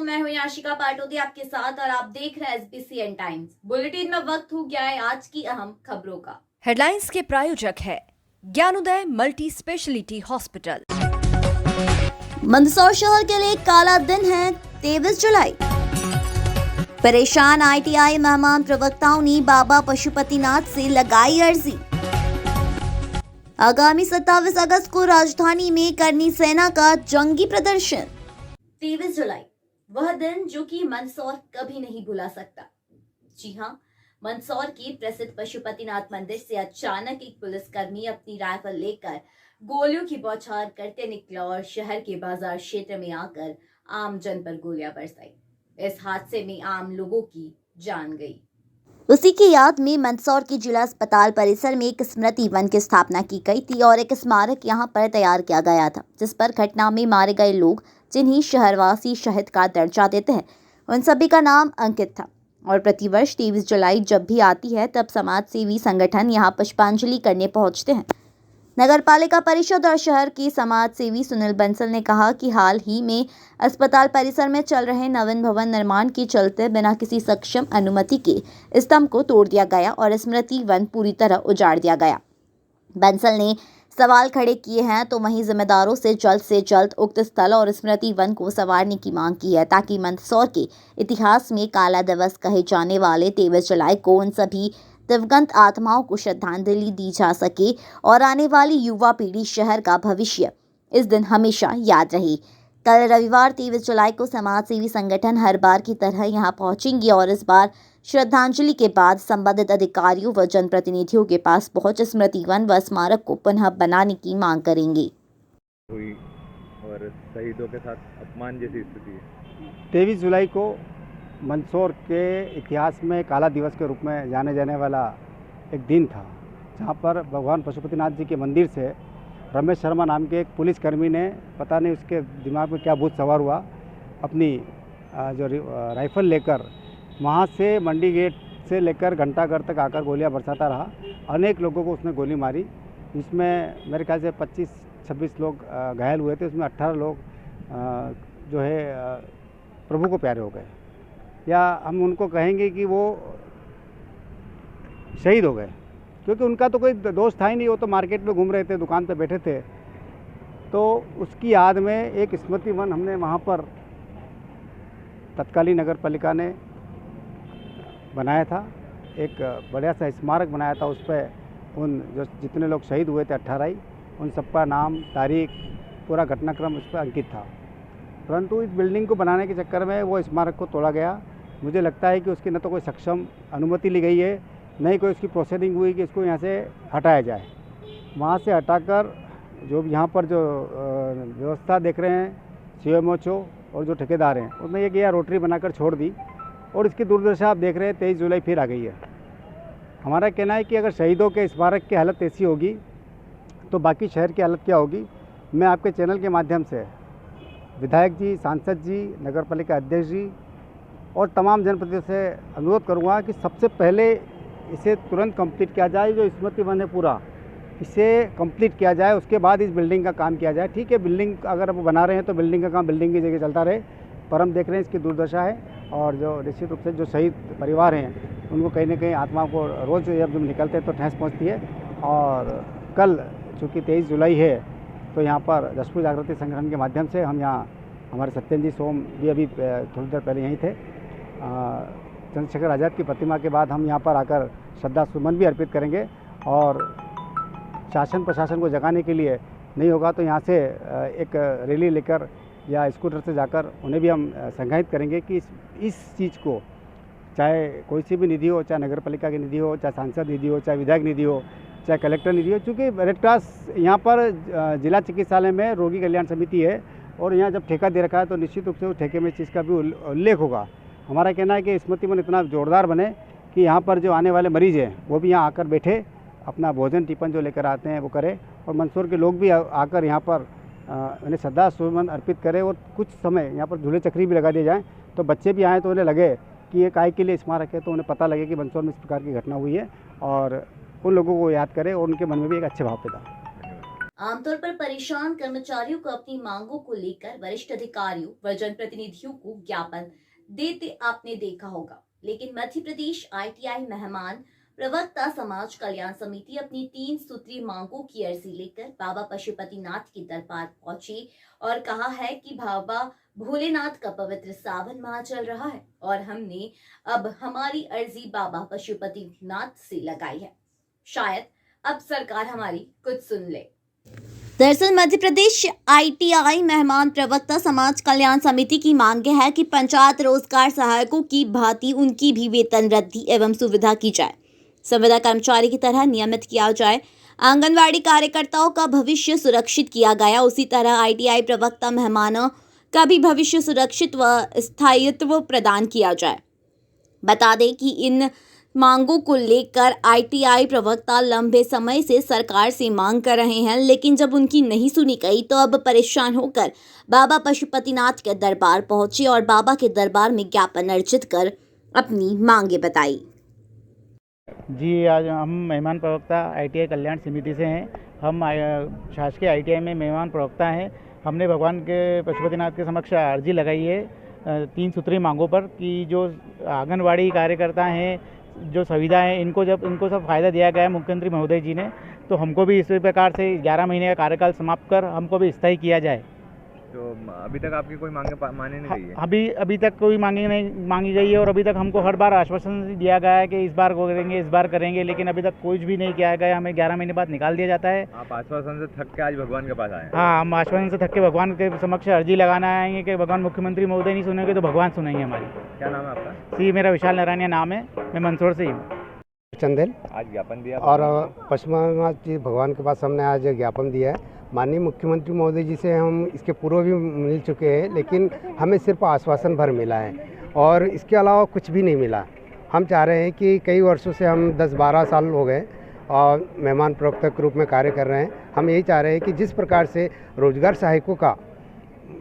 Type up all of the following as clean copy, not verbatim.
मैं हूं याशिका पाटोदी आपके साथ और आप देख रहे हैं एसबीसीएन टाइम्स। बुलेटिन में वक्त हो गया है आज की अहम खबरों का। हेडलाइंस के प्रायोजक है Gyanodaya multi speciality hospital. Mandsaur शहर के लिए काला दिन है 23 जुलाई। परेशान आईटीआई मेहमान प्रवक्ताओं ने बाबा पशुपतिनाथ से लगाई अर्जी। आगामी 27 अगस्त को राजधानी में करनी सेना का जंगी प्रदर्शन। 23 जुलाई वह दिन जो कि मंदसौर कभी नहीं भुला सकता। जी हाँ, मंदसौर की प्रसिद्ध पशुपतिनाथ मंदिर से अचानक एक पुलिसकर्मी अपनी राइफल लेकर गोलियों की बौछार करते निकला और शहर के बाजार क्षेत्र में आकर आम जन पर गोलियां बरसाई। इस हादसे में आम लोगों की जान गई। उसी की याद में मंदसौर के जिला अस्पताल परिसर में एक स्मृति वन की स्थापना की गई थी और एक स्मारक यहां पर तैयार किया गया था, जिस पर घटना में मारे गए लोग जिन्हें शहरवासी शहीद का दर्जा देते हैं, उन सभी का नाम अंकित था। और प्रतिवर्ष 23 जुलाई जब भी आती है तब समाज सेवी संगठन यहां पुष्पांजलि करने पहुंचते हैं। नगर पालिका परिषद और शहर के समाज सेवी सुनील बंसल ने कहा कि हाल ही में अस्पताल परिसर में चल रहे नवीन भवन निर्माण के चलते बिना किसी सक्षम अनुमति के स्तंभ को तोड़ दिया गया और स्मृति वन पूरी तरह उजाड़ दिया गया। बंसल ने सवाल खड़े किए हैं तो वहीं जिम्मेदारों से जल्द उक्त स्थल और स्मृति वन को संवारने की मांग की है, ताकि मंदसौर के इतिहास में काला दिवस कहे जाने वाले 23 जुलाई को उन सभी दिवंगत आत्माओं को श्रद्धांजलि दी जा सके और आने वाली युवा पीढ़ी शहर का भविष्य इस दिन हमेशा याद रहे। कल रविवार 23 जुलाई को समाज सेवी संगठन हर बार की तरह यहां पहुंचेंगे और इस बार श्रद्धांजलि के बाद संबंधित अधिकारियों व जनप्रतिनिधियों के पास पहुंच स्मृति वन व स्मारक को पुनः बनाने की मांग करेंगे। हुई और शहीदों के साथ अपमान जैसी स्थिति है। 23 जुलाई को मंदसौर के इतिहास में काला दिवस के रूप में जाने जाने वाला एक दिन था, जहां पर भगवान पशुपतिनाथ जी के मंदिर से रमेश शर्मा नाम के एक पुलिसकर्मी ने, पता नहीं उसके दिमाग में क्या भूत सवार हुआ, अपनी जो राइफल लेकर वहां से मंडी गेट से लेकर घंटाघर तक आकर गोलियां बरसाता रहा। अनेक लोगों को उसने गोली मारी, जिसमें मेरे ख्याल से 25-26 लोग घायल हुए थे। उसमें 18 लोग जो है प्रभु को प्यारे हो गए, या हम उनको कहेंगे कि वो शहीद हो गए, क्योंकि उनका तो कोई दोस्त था ही नहीं। वो तो मार्केट में घूम रहे थे, दुकान पे बैठे थे। तो उसकी याद में एक स्मृति वन हमने वहाँ पर तत्कालीन नगर पालिका ने बनाया था। एक बढ़िया सा स्मारक बनाया था, उस पर उन जो जितने लोग शहीद हुए थे 18 ही, उन सबका नाम, तारीख, पूरा घटनाक्रम उस पर अंकित था। परंतु इस बिल्डिंग को बनाने के चक्कर में वो स्मारक को तोड़ा गया। मुझे लगता है कि उसकी न तो कोई सक्षम अनुमति ली गई है, न ही कोई उसकी प्रोसीडिंग हुई कि इसको यहाँ से हटाया जाए। वहाँ से हटाकर जो यहाँ पर जो व्यवस्था देख रहे हैं सीएमओ और जो ठेकेदार हैं, उसने ये किया, रोटरी बनाकर छोड़ दी और इसकी दुर्दशा आप देख रहे हैं। 23 जुलाई फिर आ गई है। हमारा कहना है कि अगर शहीदों के स्मारक की हालत ऐसी होगी तो बाकी शहर की हालत क्या होगी। मैं आपके चैनल के माध्यम से विधायक जी, सांसद जी, नगर पालिका अध्यक्ष जी और तमाम जनप्रतिनिधियों से अनुरोध करूँगा कि सबसे पहले इसे तुरंत कंप्लीट किया जाए। जो स्मृति वन है पूरा, इसे कंप्लीट किया जाए, उसके बाद इस बिल्डिंग का काम किया जाए। ठीक है, बिल्डिंग अगर आप बना रहे हैं तो बिल्डिंग का काम बिल्डिंग की जगह चलता रहे, पर हम देख रहे हैं इसकी दुर्दशा है। और जो निश्चित रूप से जो शहीद परिवार हैं उनको कहीं ना कहीं आत्माओं को रोज़ जब निकलते हैं तो ठेस पहुँचती है। और कल चूँकि 23 जुलाई है तो यहाँ पर दशपुर जागृति संगठन के माध्यम से हम यहाँ, हमारे सत्यन जी सोम भी अभी थोड़ी देर पहले यहीं थे, चंद्रशेखर आज़ाद की प्रतिमा के बाद हम यहाँ पर आकर श्रद्धा सुमन भी अर्पित करेंगे। और शासन प्रशासन को जगाने के लिए नहीं होगा तो यहाँ से एक रैली लेकर या स्कूटर से जाकर उन्हें भी हम संगायित करेंगे कि इस चीज़ को, चाहे कोई सी भी निधि हो, चाहे नगर पालिका की निधि हो, चाहे सांसद निधि हो, चाहे विधायक निधि हो, चाहे कलेक्टर निधि हो, चूँकि रेड क्रॉस यहाँ पर जिला चिकित्सालय में रोगी कल्याण समिति है और यहाँ जब ठेका दे रखा है तो निश्चित रूप से उस ठेके में इस चीज़ का भी उल्लेख होगा। हमारा कहना है कि स्मृति वन इतना जोरदार बने कि यहाँ पर जो आने वाले मरीज़ हैं वो भी यहाँ आकर बैठे, अपना भोजन टिफिन जो लेकर आते हैं वो करें, और मंदसौर के लोग भी आकर यहाँ पर उन्हें श्रद्धा सुमन अर्पित करें। और कुछ समय यहाँ पर झूले चक्री भी लगा दिए जाएँ, तो बच्चे भी आएँ तो उन्हें लगे कि ये काय के लिए स्मारक है, तो उन्हें पता लगे कि मंदसौर में इस प्रकार की घटना हुई है और उन लोगों को याद करें और उनके मन में भी एक अच्छे भाव पैदा। आमतौर पर परेशान कर्मचारियों को अपनी मांगों को लेकर वरिष्ठ अधिकारियों व जनप्रतिनिधियों को ज्ञापन देते आपने देखा होगा, लेकिन मध्य प्रदेश ITI मेहमान प्रवक्ता समाज कल्याण समिति अपनी 3 सूत्रीय मांगों की अर्जी लेकर बाबा पशुपतिनाथ के दरबार पहुंचे और कहा है कि बाबा भोलेनाथ का पवित्र सावन माह चल रहा है और हमने अब हमारी अर्जी बाबा पशुपतिनाथ से लगाई है। शायद अब सरकार हमारी कुछ सुन ले। दरअसल मध्य प्रदेश ITI मेहमान प्रवक्ता समाज कल्याण समिति की मांग है कि पंचायत रोजगार सहायकों की भांति उनकी भी वेतन वृद्धि एवं सुविधा की जाए, संविदा कर्मचारी की तरह नियमित किया जाए, आंगनवाड़ी कार्यकर्ताओं का भविष्य सुरक्षित किया गया, उसी तरह ITI प्रवक्ता मेहमानों का भी भविष्य सुरक्षित व स्थायित्व प्रदान किया जाए। बता दें कि इन मांगों को लेकर ITI प्रवक्ता लंबे समय से सरकार से मांग कर रहे हैं, लेकिन जब उनकी नहीं सुनी गई तो अब परेशान होकर बाबा पशुपतिनाथ के दरबार पहुंचे और बाबा के दरबार में ज्ञापन अर्जित कर अपनी मांगे बताई। जी, आज हम मेहमान प्रवक्ता ITI कल्याण समिति से हैं। हम शासकीय ITI में मेहमान प्रवक्ता हैं। हमने भगवान के पशुपतिनाथ के समक्ष अर्जी लगाई है 3 सूत्रीय मांगों पर कि जो आंगनवाड़ी कार्यकर्ता हैं, जो सुविधा है, इनको सब फ़ायदा दिया गया है मुख्यमंत्री महोदय जी ने, तो हमको भी इसी प्रकार से 11 महीने का कार्यकाल समाप्त कर हमको भी स्थायी किया जाए। तो अभी तक आपकी कोई मांगे मानी नहीं गई है? अभी तक कोई मांगी नहीं मांगी गई है और अभी तक हमको हर बार आश्वासन दिया गया है कि इस बार करेंगे, लेकिन अभी तक कुछ भी नहीं किया गया। हमें 11 महीने बाद निकाल दिया जाता है। आप आश्वासन से थक के आज भगवान के पास आए? हाँ, हम आश्वासन से थक के भगवान के समक्ष अर्जी लगाना आएंगे कि भगवान मुख्यमंत्री महोदय नहीं सुनेंगे तो भगवान सुनेंगे हमारी। क्या नाम है आपका? सी, मेरा विशाल नारायण नाम है, मैं मंदसौर से ही हूँ। चंदेल। आज ज्ञापन दिया और पशुपतिनाथ जी भगवान के पास हमने आज ज्ञापन दिया है। माननीय मुख्यमंत्री महोदय जी से हम इसके पूर्व भी मिल चुके हैं, लेकिन हमें सिर्फ आश्वासन भर मिला है और इसके अलावा कुछ भी नहीं मिला। हम चाह रहे हैं कि कई वर्षों से हम 10-12 साल हो गए और मेहमान प्रवक्ता के रूप में कार्य कर रहे हैं। हम यही चाह रहे हैं कि जिस प्रकार से रोजगार सहायकों का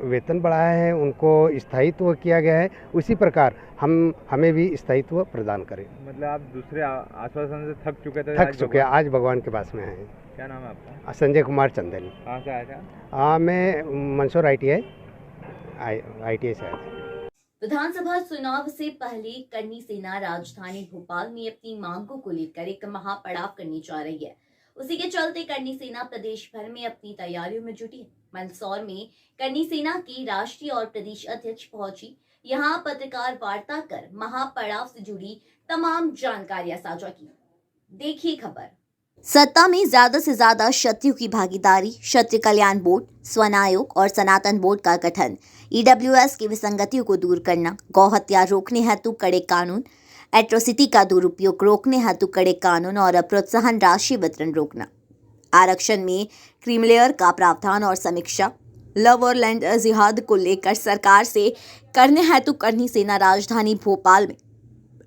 वेतन बढ़ाया है, उनको स्थायित्व किया गया है, उसी प्रकार हमें भी स्थायित्व प्रदान करें। मतलब आप दूसरे आश्वासन से थक चुके थे? थक चुके हैं, आज भगवान के पास में हैं। क्या नाम है आपका? संजय कुमार चंदेल। कहाँ से आया था? मैं मंदसौर ITI से आया था। विधानसभा चुनाव से पहले करनी सेना राजधानी भोपाल में अपनी मांगों को लेकर एक महापड़ाव करने जा रही है। उसी के चलते करनी सेना प्रदेश भर में अपनी तैयारियों में जुटी है। मंदसौर में करनी सेना की राष्ट्रीय और प्रदेश अध्यक्ष पहुंची। यहां पत्रकार वार्ता कर महापड़ाव से जुड़ी तमाम जानकारियां साझा की। देखिए खबर। सत्ता में ज्यादा से ज्यादा क्षत्रियों की भागीदारी, क्षत्रिय कल्याण बोर्ड, स्वर्ण आयोग और सनातन बोर्ड का गठन, EWS की विसंगतियों को दूर करना, गौ हत्या रोकने हेतु कड़े कानून, एट्रोसिटी का दुरुपयोग रोकने हेतु कड़े कानून और प्रोत्साहन राशि वितरण रोकना, आरक्षण में क्रीमलेयर का प्रावधान और समीक्षा, लव और लैंड जिहाद को लेकर सरकार से करने हेतु करनी सेना राजधानी भोपाल में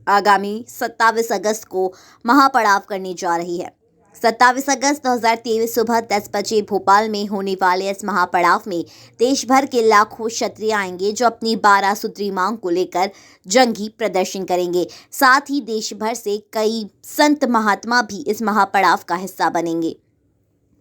आगामी 27 अगस्त को महापड़ाव करने जा रही है। 27 अगस्त 2023 सुबह 10 बजे भोपाल में होने वाले इस महापड़ाव में देश भर के लाखों क्षत्रिय आएंगे जो अपनी 12 सूत्री मांग को लेकर जंगी प्रदर्शन करेंगे। साथ ही देश भर से कई संत महात्मा भी इस महापड़ाव का हिस्सा बनेंगे।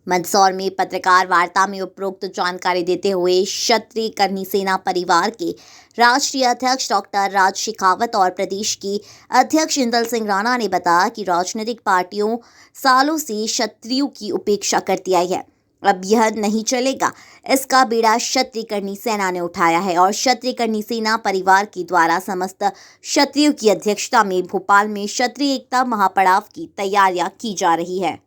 मंदसौर में पत्रकार वार्ता में उपरोक्त जानकारी देते हुए क्षत्रिय करनी सेना परिवार के राष्ट्रीय अध्यक्ष डॉक्टर राज शेखावत और प्रदेश की अध्यक्ष इंदल सिंह राणा ने बताया कि राजनीतिक पार्टियों सालों से क्षत्रियों की उपेक्षा करती आई है। अब यह नहीं चलेगा। इसका बीड़ा क्षत्रिय करनी सेना ने उठाया है और क्षत्रिय करनी सेना परिवार के द्वारा समस्त क्षत्रियों की अध्यक्षता में भोपाल में क्षत्रिय एकता महापड़ाव की तैयारियां की जा रही है।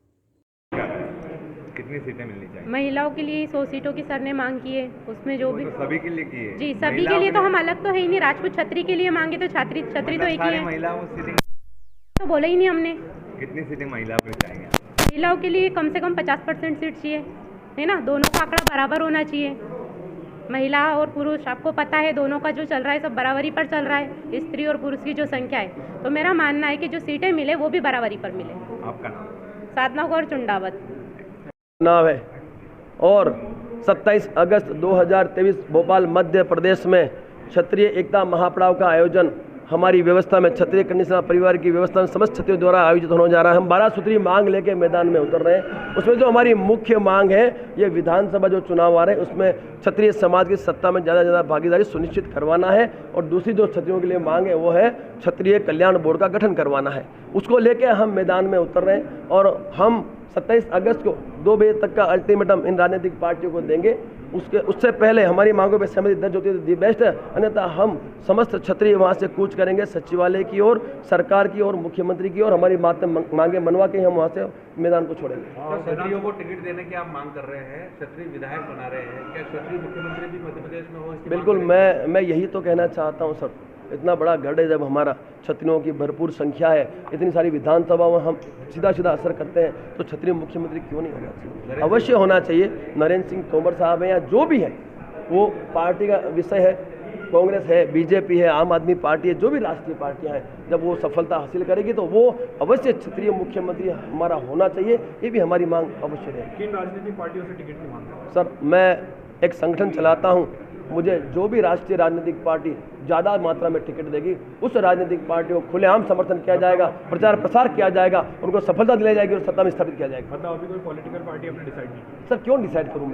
कितनी सीटें मिलनी चाहिए? महिलाओं के लिए 100 सीटों की सर ने मांग की है। उसमें जो भी तो सभी के लिए की है? जी, सभी के लिए तो हम अलग तो है ही नहीं। राजपूत छत्री के लिए मांगे तो छत्री तो एक ही है। महिलाओं सीटिंग तो बोला ही नहीं हमने। कितनी सीटें महिलाओं को चाहिए? महिलाओं के लिए कम से कम 50% सीट चाहिए, है ना। दोनों का आंकड़ा बराबर होना चाहिए। महिला और पुरुष आपको पता है दोनों का जो चल रहा है सब बराबरी पर चल रहा है। स्त्री और पुरुष की जो संख्या है, तो मेरा मानना है कि जो सीटें मिले वो भी बराबरी पर मिले। आपका नाम? साधना कौर चुंडावत नाम है। और 27 अगस्त 2023 भोपाल मध्य प्रदेश में क्षत्रिय एकता महापड़ाव का आयोजन हमारी व्यवस्था में क्षत्रिय कन्या सेना परिवार की व्यवस्था में समस्त क्षत्रियों द्वारा आयोजित होने जा रहा है। हम 12 सूत्री मांग लेके मैदान में उतर रहे हैं। उसमें जो हमारी मुख्य मांग है, ये विधानसभा जो चुनाव आ रहे हैं उसमें क्षत्रिय समाज की सत्ता में ज़्यादा से ज़्यादा भागीदारी सुनिश्चित करवाना है। और दूसरी जो क्षत्रियों के लिए मांग है वो है क्षत्रिय कल्याण बोर्ड का गठन करवाना है। उसको लेके हम मैदान में उतर रहे हैं और हम 27 अगस्त को 2 बजे तक का अल्टीमेटम इन राजनीतिक पार्टियों को देंगे। उससे पहले हमारी मांगों पर सहमति दर्ज होती है तो दी बेस्ट है, अन्यथा हम समस्त क्षत्रिय वहाँ से कूच करेंगे सचिवालय की ओर, सरकार की ओर, मुख्यमंत्री की ओर। हमारी मांगे मनवा के हम वहाँ से मैदान को छोड़ेंगे। क्षत्रियों को टिकट देने की आप मांग कर रहे हैं, क्षत्रिय विधायक बना रहे हैं, क्या क्षत्रिय मुख्यमंत्री भी मध्य प्रदेश में हो? बिल्कुल, मैं यही तो कहना चाहता हूँ सर। इतना बड़ा गढ़ है, जब हमारा क्षत्रियों की भरपूर संख्या है, इतनी सारी विधानसभा में हम सीधा असर करते हैं, तो क्षत्रिय मुख्यमंत्री क्यों नहीं होना चाहिए? अवश्य होना चाहिए। नरेंद्र सिंह तोमर साहब हैं या जो भी है, वो पार्टी का विषय है। कांग्रेस है, बीजेपी है, आम आदमी पार्टी है, जो भी राष्ट्रीय पार्टियां हैं, जब वो सफलता हासिल करेगी तो वो अवश्य क्षेत्रीय मुख्यमंत्री हमारा होना चाहिए। ये भी हमारी मांग अवश्य रहेगी। किन राजनीतिक पार्टियों से टिकट की मांग है? सर, मैं एक संगठन चलाता हूँ। मुझे जो भी राष्ट्रीय राजनीतिक पार्टी ज़्यादा मात्रा में टिकट देगी, उस राजनीतिक पार्टी को खुलेआम समर्थन किया जाएगा, प्रचार प्रसार किया जाएगा, उनको सफलता दिलाई जाएगी और सत्ता में स्थापित किया जाएगा। मतलब अभी कोई पॉलिटिकल पार्टी आपने डिसाइड नहीं? सर, क्यों डिसाइड करूँ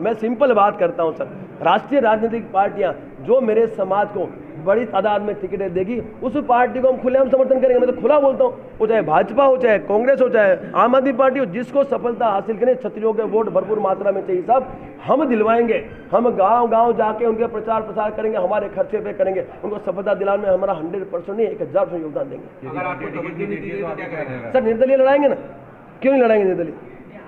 मैं सिंपल बात करता हूँ सर। राष्ट्रीय राजनीतिक पार्टियाँ जो मेरे समाज को बड़ी तादाद में टिकटें देगी, उस पार्टी को हम खुलेआम समर्थन करेंगे। मैं तो खुला बोलता हूँ, वो चाहे भाजपा हो, चाहे कांग्रेस हो, चाहे आम आदमी पार्टी हो, जिसको सफलता हासिल करें, क्षत्रियों के वोट भरपूर मात्रा में चाहिए साहब, हम दिलवाएंगे। हम गांव-गांव जाके उनके प्रचार प्रसार करेंगे, हमारे खर्चे पे करेंगे, उनको सफलता दिलाने में हमारा 100% नहीं 1000% योगदान देंगे। अगर आपको टिकट नहीं दी तो क्या करेंगे? सर, निर्दलीय लड़ाएंगे ना, क्यों नहीं लड़ाएंगे निर्दलीय?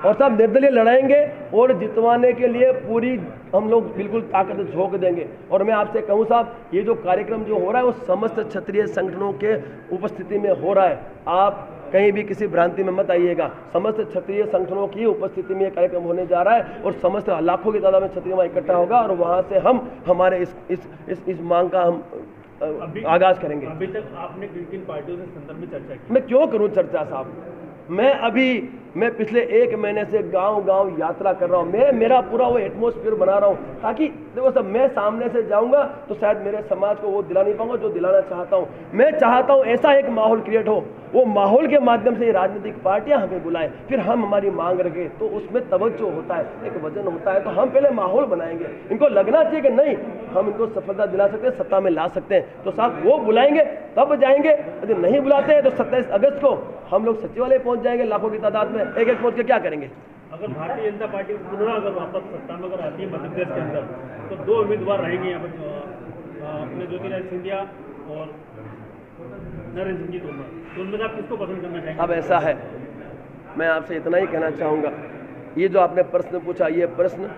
और सब निर्दलीय लड़ाएंगे और जितवाने के लिए पूरी हम लोग बिल्कुल ताकत झोंक देंगे। और मैं आपसे कहूँ साहब, ये जो कार्यक्रम जो हो रहा है वो समस्त क्षत्रिय संगठनों के उपस्थिति में हो रहा है। आप कहीं भी किसी भ्रांति में मत आइएगा। समस्त क्षत्रिय संगठनों की उपस्थिति में ये कार्यक्रम होने जा रहा है और समस्त लाखों की तादाद में क्षत्रिय वहाँ इकट्ठा होगा और वहाँ से हम हमारे इस मांग का हम आगाज करेंगे। अभी तक आपने किन पार्टियों से संदर्भ में चर्चा की? मैं क्यों करूँ चर्चा साहब? मैं पिछले 1 महीने से गांव-गांव यात्रा कर रहा हूँ। मेरा पूरा वो एटमॉस्फेयर बना रहा हूँ, ताकि देखो सब मैं सामने से जाऊंगा तो शायद मेरे समाज को वो दिला नहीं पाऊंगा जो दिलाना चाहता हूँ। मैं चाहता हूँ ऐसा एक माहौल क्रिएट हो, वो माहौल के माध्यम से ये राजनीतिक पार्टियां हमें बुलाएं, फिर हम हमारी मांग रखें, तो उसमें तवज्जो होता है, एक वजन होता है। तो हम पहले माहौल बनाएंगे, इनको लगना चाहिए कि नहीं हम इनको सफलता दिला सकते हैं, सत्ता में ला सकते हैं, तो साहब वो बुलाएंगे तब जाएंगे। यदि नहीं बुलाते हैं तो 27 अगस्त को हम लोग सचिवालय पहुंच जाएंगे लाखों की तादाद में, एक पहुंच के क्या करेंगे? अगर भारतीय जनता पार्टी पुनः अगर वापस सत्ता में अगर आती है मध्य प्रदेश के अंदर, तो 2 उम्मीदवार रहेंगे यहाँ पर, अपने ज्योतिरादित्य सिंधिया और नरेंद्र सिंह तोमर, तो उनमें आप किसको पसंद करना चाहेंगे? अब ऐसा है, मैं आपसे इतना ही कहना चाहूँगा, ये जो आपने प्रश्न पूछा, ये प्रश्न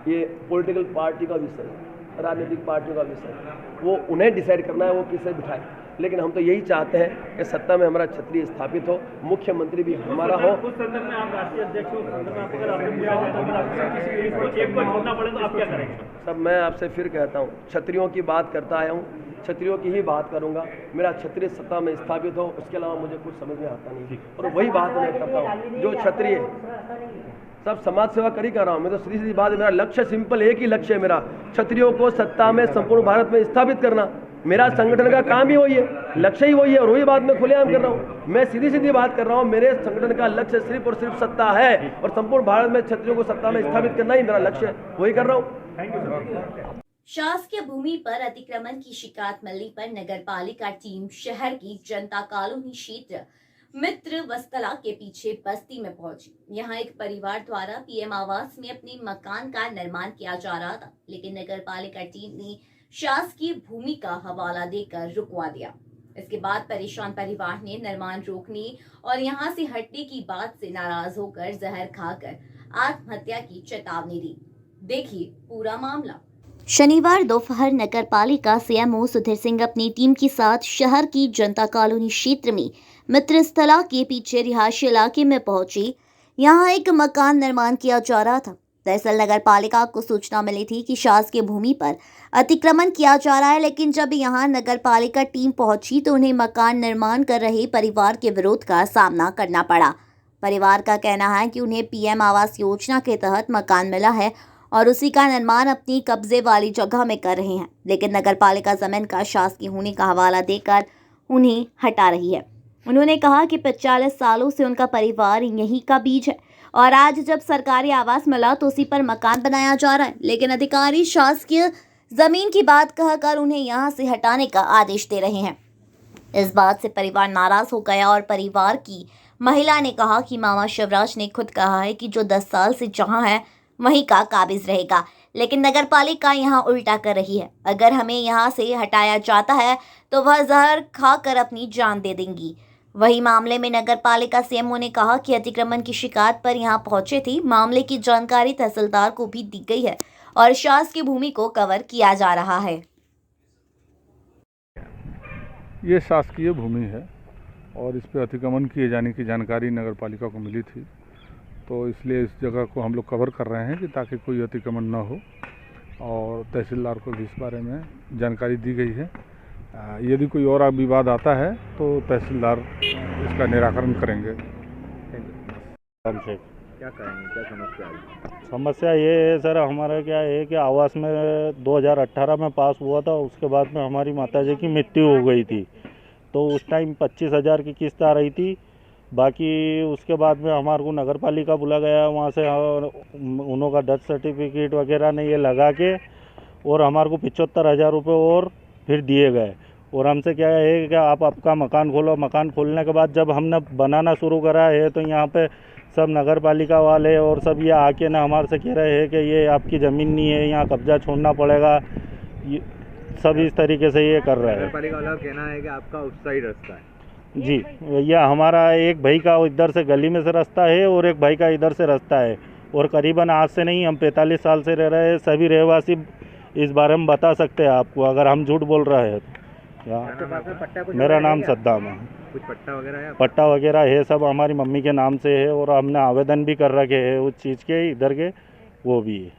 ये पॉलिटिकल पार्टी का विषय है, राजनीतिक पार्टियों का विषय है, वो उन्हें डिसाइड करना है वो किसे बिठाए। लेकिन हम तो यही चाहते हैं कि सत्ता में हमारा क्षत्रिय स्थापित हो, मुख्यमंत्री भी हमारा हो। उस संदर्भ में आप राष्ट्रीय अध्यक्ष हो, संदर्भ में अगर आपसे पूछा जाए तो अगर आपको किसी एक को छोड़ना पड़े तो आप क्या करेंगे? सब मैं आपसे फिर कहता हूँ, क्षत्रियों की बात करता आया हूँ, क्षत्रियों की ही बात करूंगा। मेरा क्षत्रिय सत्ता में स्थापित हो, उसके अलावा मुझे कुछ समझ में आता नहीं, और वही बात मैं करता हूँ। जो क्षत्रिय सब समाज सेवा कर ही कर रहा हूँ मैं, तो सीधी सीधी बात है, मेरा लक्ष्य सिंपल एक ही लक्ष्य है मेरा, क्षत्रियों को सत्ता में संपूर्ण भारत में स्थापित करना। मेरा संगठन का काम ही वही है, लक्ष्य ही वही है, और वही बात मैं खुलेआम कर रहा हूँ। मैं सीधी सीधी बात कर रहा हूँ, मेरे संगठन का लक्ष्य सिर्फ और सिर्फ सत्ता है, और संपूर्ण भारत में क्षत्रियों को सत्ता में स्थापित करना ही मेरा लक्ष्य है, वही कर रहा हूँ। शासकीय भूमि पर अतिक्रमण की शिकायत मिलने पर नगरपालिका टीम शहर की जनता कॉलोनी क्षेत्र मित्र वस्तला के पीछे बस्ती में पहुंची। यहां एक परिवार द्वारा पीएम आवास में अपने मकान का निर्माण किया जा रहा था, लेकिन नगरपालिका टीम ने शासकीय भूमि का हवाला देकर रुकवा दिया। इसके बाद परेशान परिवार ने निर्माण रोकने और यहां से हटने की बात से नाराज होकर जहर खाकर आत्महत्या की चेतावनी दी। देखिए पूरा मामला। शनिवार दोपहर नगरपालिका सीएमओ सुधीर सिंह अपनी टीम के साथ शहर की जनता कॉलोनी क्षेत्र में मित्रस्थला के पीछे रिहायशी इलाके में पहुंची। यहां एक मकान निर्माण किया जा रहा था। दरअसल नगरपालिका को सूचना मिली थी कि शासकीय भूमि पर अतिक्रमण किया जा रहा है, लेकिन जब यहां नगरपालिका टीम पहुंची तो उन्हें मकान निर्माण कर रहे परिवार के विरोध का सामना करना पड़ा। परिवार का कहना है कि उन्हें पीएम आवास योजना के तहत मकान मिला है और उसी का निर्माण अपनी कब्जे वाली जगह में कर रहे हैं, लेकिन नगरपालिका जमीन का शासकीय होने का हवाला देकर उन्हें हटा रही है। उन्होंने कहा कि 45 सालों से उनका परिवार यहीं का बीज है और आज जब सरकारी आवास मिला तो उसी पर मकान बनाया जा रहा है, लेकिन अधिकारी शासकीय जमीन की बात कहकर उन्हें यहां से हटाने का आदेश दे रहे हैं। इस बात से परिवार नाराज हो गया और परिवार की महिला ने कहा कि मामा शिवराज ने खुद कहा है कि जो 10 साल से जहां है वहीं का काबिज रहेगा, लेकिन नगरपालिका यहां उल्टा कर रही है। अगर हमें यहां से हटाया जाता है तो वह जहर खाकर अपनी जान दे देंगी। वही मामले में नगरपालिका सीएमओ ने कहा कि अतिक्रमण की शिकायत पर यहां पहुंचे थे। मामले की जानकारी तहसीलदार को भी दी गई है और शासकीय भूमि को कवर किया जा रहा है। ये शासकीय भूमि है और इस पर अतिक्रमण किए जाने की जानकारी नगरपालिका को मिली थी, तो इसलिए इस जगह को हम लोग कवर कर रहे हैं कि ताकि कोई अतिक्रमण न हो, और तहसीलदार को भी इस बारे में जानकारी दी गई है। यदि कोई और विवाद आता है तो तहसीलदार इसका निराकरण करेंगे। क्या करेंगे, क्या समस्या है? समस्या ये है सर, हमारा क्या है कि आवास में 2018 में पास हुआ था, उसके बाद में हमारी माताजी की मृत्यु हो गई थी, तो उस टाइम 25,000 की किस्त आ रही थी। बाकी उसके बाद में हमारे को नगर पालिका बुला गया, वहाँ से उन्होंने डेथ सर्टिफिकेट वगैरह ने ये लगा के और हमारे को 75,000 रुपये और फिर दिए गए। और हमसे क्या है कि आप आपका मकान खोलो। मकान खोलने के बाद जब हमने बनाना शुरू करा है तो यहाँ पे सब नगर पालिका वाले और सब ये आके ना हमारे से कह रहे हैं कि ये आपकी ज़मीन नहीं है, यहाँ कब्जा छोड़ना पड़ेगा। ये सब इस तरीके से ये कर रहे हैं। नगर पालिका वाला कहना है कि आपका उस साइड रास्ता है। जी, यह हमारा एक भाई का इधर से गली में से रास्ता है और एक भाई का इधर से रास्ता है, और करीबन आज से नहीं, हम 45 साल से रह रहे हैं। सभी रहवासी इस बारे में बता सकते हैं आपको, अगर हम झूठ बोल रहे हैं तो। मेरा नाम सद्दाम है। कुछ पट्टा वगैरह है? पट्टा वगैरह है, सब हमारी मम्मी के नाम से है और हमने आवेदन भी कर रखे हैं उस चीज़ के, इधर के वो भी है।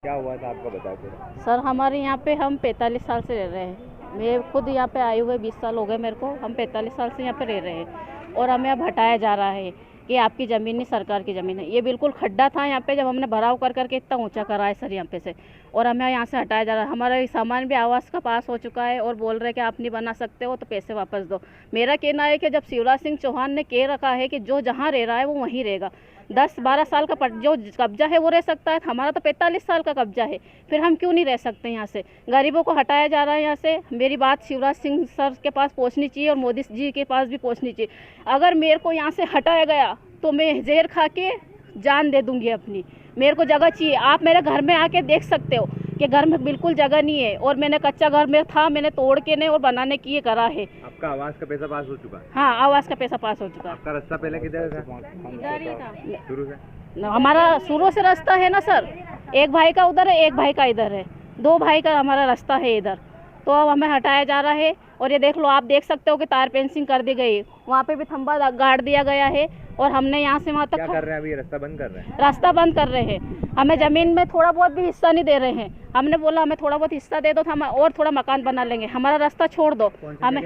क्या हुआ था आपका बता दो सर। हमारे यहाँ पे हम 45 साल से रह रहे हैं। मैं खुद यहाँ पे आए हुए 20 साल हो गए मेरे को। हम 45 साल से यहाँ पे रह रहे हैं और हमें अब हटाया जा रहा है कि आपकी ज़मीन नहीं, सरकार की ज़मीन है। ये बिल्कुल खड्डा था यहाँ पे, जब हमने भराव कर करके इतना ऊंचा करा है सर यहाँ पे से, और हमें यहाँ से हटाया जा रहा है। हमारा सामान भी आवास का पास हो चुका है और बोल रहे हैं कि आप नहीं बना सकते हो तो पैसे वापस दो। मेरा कहना है कि जब शिवराज सिंह चौहान ने कह रखा है कि जो जहाँ रह रहा है वो वहीं रहेगा। 10-12 साल का जो कब्जा है वो रह सकता है, हमारा तो 45 साल का कब्जा है, फिर हम क्यों नहीं रह सकते यहाँ से? गरीबों को हटाया जा रहा है यहाँ से। मेरी बात शिवराज सिंह सर के पास पहुँचनी चाहिए और मोदी जी के पास भी पहुँचनी चाहिए। अगर मेरे को यहाँ से हटाया गया तो मैं जहर खा के जान दे दूँगी अपनी। मेरे को जगह चाहिए। आप मेरे घर में आके देख सकते हो कि घर में बिल्कुल जगह नहीं है, और मैंने कच्चा घर में था, मैंने तोड़ के नहीं और बनाने की ये करा है। आपका आवास का पैसा पास हो चुका है? हाँ, आवास का पैसा पास हो चुका है। आपका रास्ता पहले किधर था? इधर ही था शुरू से। हमारा शुरू से रास्ता है ना सर, एक भाई का उधर है, एक भाई का इधर है, 2 भाई का हमारा रास्ता है इधर। तो अब हमें हटाया जा रहा है। और ये देख लो, आप देख सकते हो कि तार फेंसिंग कर दी गई, वहाँ पे भी खंबा गाड़ दिया गया है, और हमने यहाँ से वहाँ तक क्या कर रहे हैं अभी? रास्ता बंद कर रहे हैं? रास्ता बंद कर रहे हैं। हमें ज़मीन में थोड़ा बहुत भी हिस्सा नहीं दे रहे हैं। हमने बोला हमें थोड़ा बहुत हिस्सा दे दो तो हम और थोड़ा मकान बना लेंगे, हमारा रास्ता छोड़ दो हमें।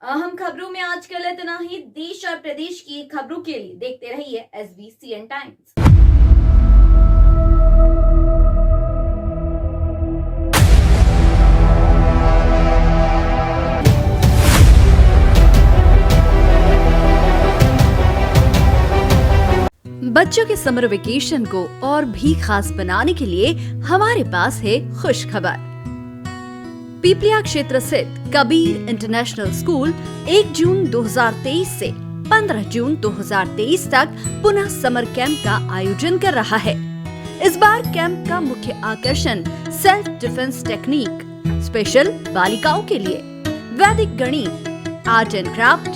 अहम खबरों में आज के लिए इतना ही। देश और प्रदेश की खबरों के लिए देखते रहिए SBCN टाइम्स। बच्चों के समर वेकेशन को और भी खास बनाने के लिए हमारे पास है खुश खबर। पीपलिया क्षेत्र स्थित कबीर इंटरनेशनल स्कूल 1 जून 2023 से 15 जून 2023 तक पुनः समर कैंप का आयोजन कर रहा है। इस बार कैंप का मुख्य आकर्षण सेल्फ डिफेंस टेक्निक, स्पेशल बालिकाओं के लिए वैदिक गणित, art and craft,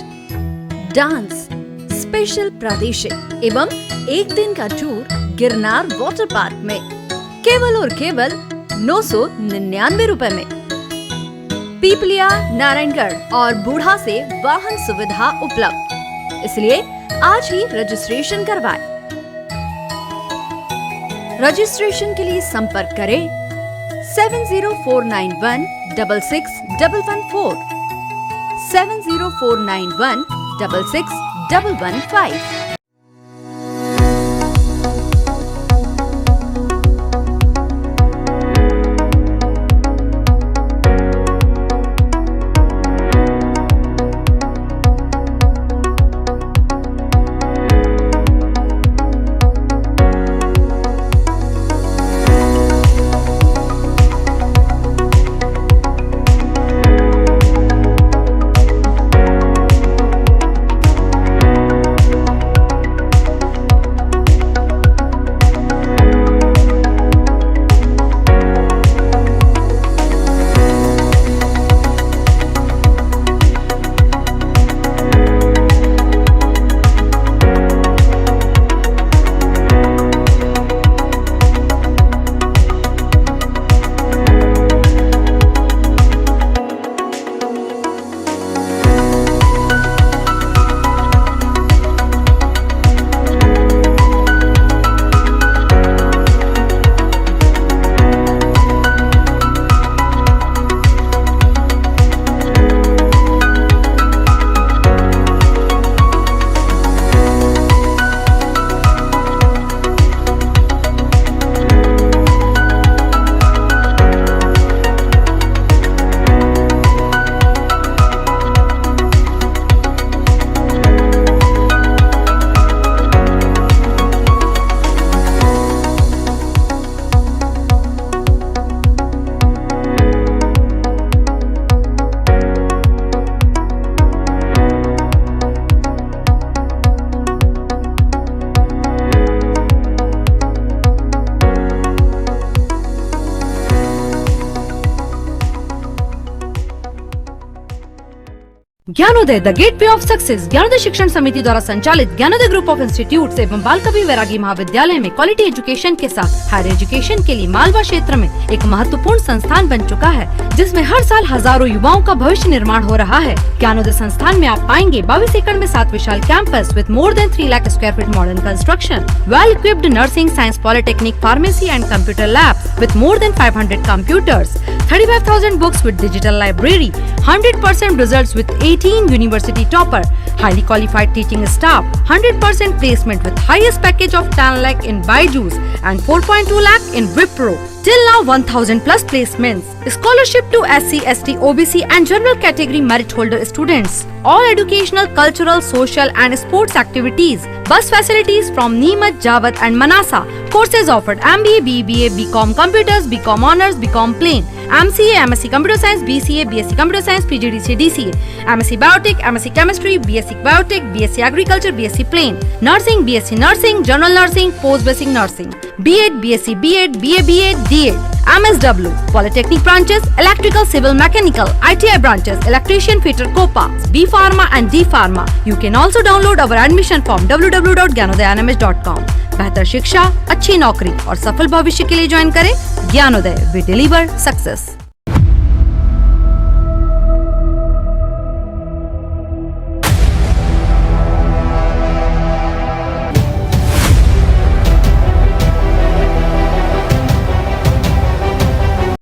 dance, special प्रादेशिक एवं 1 दिन का टूर गिरनार वाटर पार्क में केवल और केवल 999 रुपए में। पीपलिया, नारायणगढ़ और बूढ़ा से वाहन सुविधा उपलब्ध, इसलिए आज ही रजिस्ट्रेशन करवाएं। रजिस्ट्रेशन के लिए संपर्क करें 7049166114, 7049166115। Gyanodaya the gateway of success Gyanodaya Shikshan Samiti द्वारा संचालित ज्ञानोदय ग्रुप ऑफ इंस्टीट्यूट एवं बाल कवि वैरागी महाविद्यालय में क्वालिटी एजुकेशन के साथ हायर एजुकेशन के लिए मालवा क्षेत्र में एक महत्वपूर्ण संस्थान बन चुका है, जिसमें हर साल हजारों युवाओं का भविष्य निर्माण हो रहा है। ज्ञानोदय संस्थान में आप पाएंगे 22 एकड़ में 7 विशाल campus with more than 3 lakh square feet modern construction, well equipped nursing, science, polytechnic, pharmacy and computer labs with more than 500 computers, 35,000 books with digital library, 100% results with 18 university topper, highly qualified teaching staff, 100% placement with highest package of 10 lakh in Byju's and 4.2 lakh in Wipro. Till now 1000 plus placements. Scholarship to SC, ST, OBC and general category merit holder students. All educational, cultural, social and sports activities. Bus facilities from Neemuch, Jawat and Manasa. Courses offered MBA, BBA, BCom Computers, BCom Honors, BCom Plain, MCA, MSc Computer Science, BCA, BSc Computer Science, PGDCA, DCA, MSc Biotech, MSc Chemistry, BSc Biotech, BSc Agriculture, BSc Plain, Nursing, BSc Nursing, General Nursing, Post Basic Nursing, B.Ed, BSc B.Ed, BA, BA, D.Ed, MSW, Polytechnic branches, Electrical, Civil, Mechanical, ITI branches, Electrician, Fitter, COPA, B Pharma and D Pharma. You can also download our admission form www.gyanodayanmh.com. बेहतर शिक्षा, अच्छी नौकरी और सफल भविष्य के लिए join करें ज्ञानोदय। We deliver success.